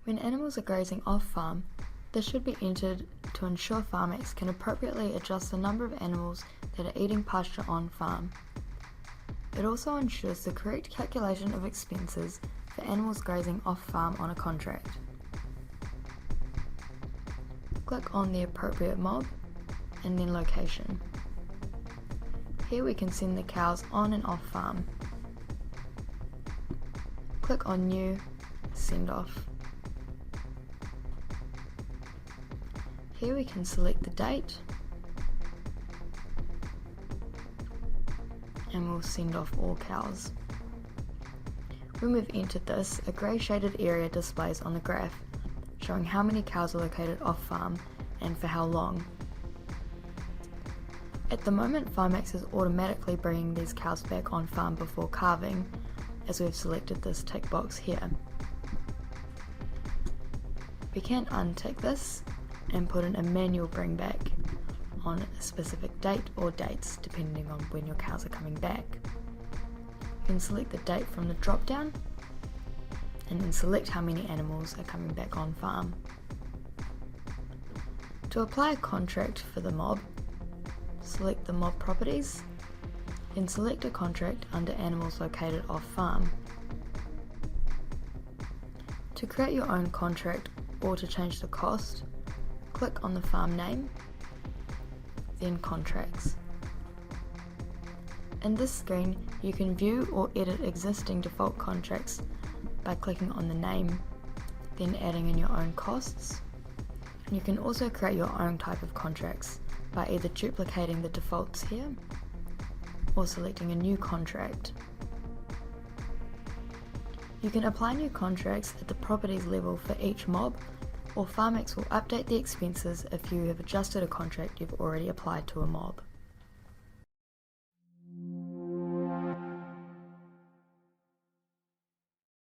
When animals are grazing off-farm, this should be entered to ensure Farmax can appropriately adjust the number of animals that are eating pasture on-farm. It also ensures the correct calculation of expenses for animals grazing off-farm on a contract. Click on the appropriate mob and then location. Here we can send the cows on and off farm. Click on New, Send Off. Here we can select the date and we'll send off all cows. When we've entered this, a grey shaded area displays on the graph, showing how many cows are located off farm and for how long. At the moment, Farmax is automatically bringing these cows back on farm before calving, as we've selected this tick box here. We can untick this and put in a manual bring back on a specific date or dates, depending on when your cows are coming back. You can select the date from the drop down and then select how many animals are coming back on farm. To apply a contract for the mob, select the mob properties, then select a contract under animals located off farm. To create your own contract or to change the cost, click on the farm name, then Contracts. In this screen, you can view or edit existing default contracts by clicking on the name, then adding in your own costs. You can also create your own type of contracts by either duplicating the defaults here or selecting a new contract. You can apply new contracts at the properties level for each mob, or Farmax will update the expenses if you have adjusted a contract you've already applied to a mob.